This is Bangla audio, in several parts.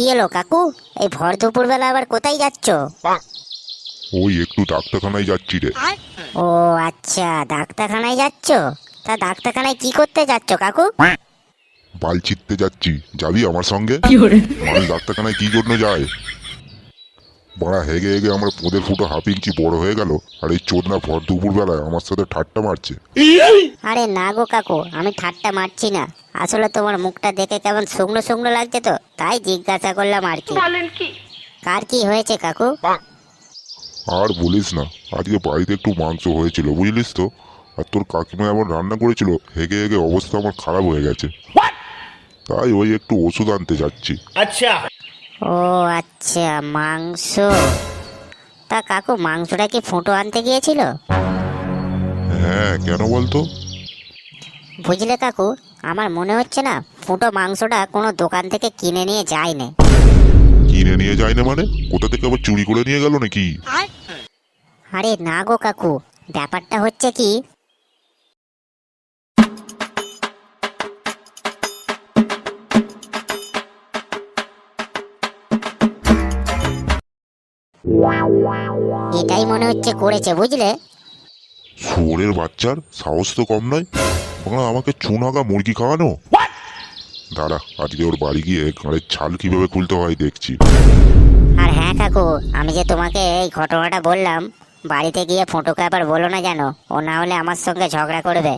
কি এলো কাকু? এই ভর দুপুর বেলা আবার কোথায় যাচ্ছ? ওই একটু ডাক্তারখানায় যাচ্ছি রে। ও আচ্ছা, ডাক্তারখানায় যাচ্ছ? তা ডাক্তারখানায় কি করতে যাচ্ছ কাকু? বাল ছিটতে যাচ্ছি, যাবি আমার সঙ্গে? মানুষ ডাক্তারখানায় কি জন্য যায়? বড়া হেগে হেগে আমার পোদের ফুটো হাফ ইঞ্চি বড় হয়ে গেল, আর এই চোদনা ভর দুপুর বেলায় আমার সাথে ঠাট্টা মারছে। আরে না গো কাকু, আমি ঠাট্টা মারছি না। আসলে তোমার মুখটা দেখে কেমন শুকনো শুকনো লাগছে, তো তাই জিজ্ঞাসা করলাম আর কি। কার কি হয়েছে কাকু? আর বলিস না, আজকে বাড়িতে একটু মাংস হয়েছিল বুঝলিস তো। আর তোর কাকিমা এমন রান্না করেছিল, হেগে হেগে অবস্থা আমার খারাপ হয়ে গেছে। তাই ওই একটু ওষুধ আনতে যাচ্ছি। আচ্ছা। ও আচ্ছা, মাংস। তা কাকু মাংসটা কি ফুটো আনতে গিয়েছিল? হ্যাঁ, কেন বলতো? বুঝলে কাকু, আমার মনে হচ্ছে না ফুটো মাংসটা কোনো দোকান থেকে কিনে নিয়ে যায় না। কিনে নিয়ে যায় না মানে? কোথা থেকে আবার চুরি করে নিয়ে গেল নাকি? আরে না গো কাকু, ব্যাপারটা হচ্ছে কি, এটাই মনে হচ্ছে করেছে বুঝলে। শুয়োরের বাচ্চার সাহস তো কম নয়, বাংলা আমাকে চুনাগা মুরগি খাওয়ানো। দাঁড়া, আজকে ওর বাড়ি গিয়ে ঘাড়ের ছাল কিভাবে খুলতে হয় দেখছি। আর হ্যাঁ কাকু, আমি যে তোমাকে এই ঘটনাটা বললাম, বাড়িতে গিয়ে ফোটোকে আবার বলো না জানো, ও না হলে আমার সঙ্গে ঝগড়া করবে।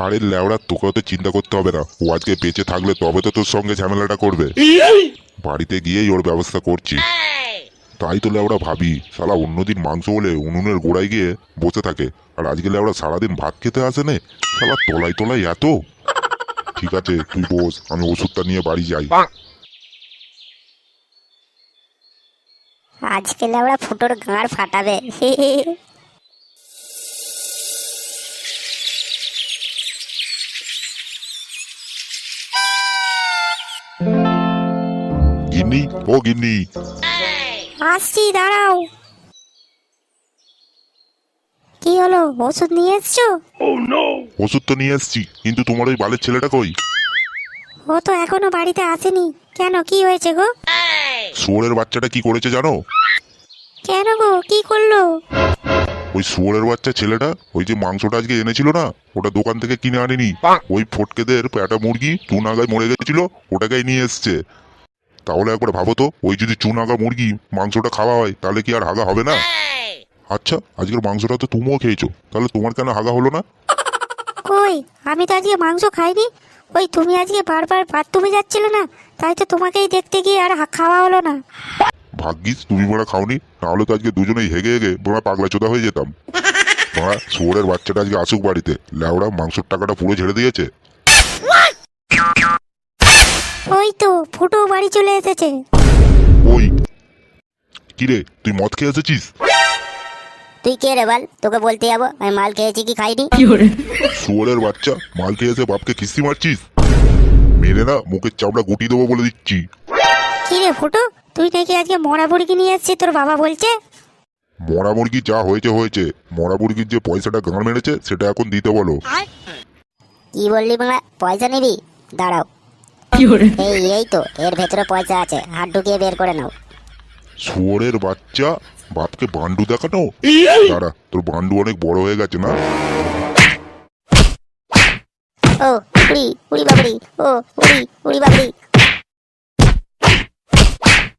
আরে ল্যাওড়া, তোকে তো চিন্তা করতে হবে না, ও আজকে বেঁচে থাকলে তবে তো তোর সঙ্গে ঝামেলাটা করবে। বাড়িতে গিয়েই ওর ব্যবস্থা করছি। তাই তো ল্যাওড়া ভাবি, শালা অন্যদিন মাংস বলে উনুনের গোড়ায় গিয়ে বসে থাকে, আর আজকে ল্যাওড়া সারাদিন ভাত খেতে আসে নে, শালা তলায় তলায় এত। ঠিক আছে তুই বস, আমি ওষুধটা নিয়ে বাড়ি যাই। আজকে ওরা ফুটোর গাঁড় ফাটাবে। গিন্নি, ও গিন্নি। আসছি, দাঁড়াও। কি হলো, ওষুধ নিয়ে এসছো? ওষুধ তো নিয়ে এসছি, কিন্তু তোমার ওই বালের ছেলেটা কই? ও তো এখনো বাড়িতে আসেনি। কেন, কি হয়েছে গো? শুয়োরের বাচ্চাটা কি করেছে জানো? কেন গো, কি করলো? ওই শুয়োরের বাচ্চা ছেলেটা ওই যে মাংসটা আজকে এনেছিল না, ওটা দোকান থেকে কিনে আনেনি। ওই ফটকেদের প্যাটা মুরগি চুনাগায় মরে গেছিল, ওটাকেই নিয়ে এসছে। তাহলে একবার ভাবো তো, ওই যদি চুনাগা মুরগি মাংসটা খাওয়া হয় তাহলে কি আর হাগা হবে না? আচ্ছা, আজকের মাংসটা তো তুমিও খেয়েছো, তাহলে তোমার কেন হাগা হলো না? কই, আমি তো আজকে মাংস খাইনি। ওই তুমি আজকে বারবার বাথরুমে যাচ্ছিলে না, তাই তো তোমাকেই দেখতে গিয়ে আর খাওয়া হলো না। ভাগ্যিস তুমি বড়া খাওনি, নাহলে তো আজকে দুজনেই হেগে হেগে বড়া পাগলা চোদা হয়ে যেতাম। বড়া শুয়োরের বাচ্চাটা আজকে আসুক বাড়িতে, ল্যাওড়া মাংসের টাকাটা পুরো ঝেড়ে দিয়েছে। ওই তো ফুটো বাড়ি চলে এসেছে। ওই কিরে, তুই মদ খেয়ে এসেছিস? তুই কে রে বল, তোকে বলতে যাবো আমি মাল খেয়েছি কি খাইনি? শুয়োরের বাচ্চা, মাল খেয়ে এসে বাপকে কিস্তি মারছিস? মেরে না মুখের চামড়া গুটি দেবো বলে দিচ্ছি। কি রে ফুটো, তুই নাকি আজকে মরা মুরগি নিয়ে এসেছিস, তোর বাবা বলছে। মরা মুরগি যা হয়েছে হয়েছে, মরা মুরগির যে পয়সাটা গাঁড় মেরেছে সেটা এখন দিতে বলো। কি বললি বাংলা, পয়সা নিবি? দাঁড়াও, এই এই তো এর ভেতরে পয়সা আছে, হাত ঢুকিয়ে বের করে নাও। শুয়োরের বাচ্চা, বাপকে বান্ডু দেখানো? দাঁড়া, তোর বান্ডু অনেক বড় হয়ে গেছে না? ও উড়ি উড়ি বাবরি, ও উড়ি উড়ি বাবরি,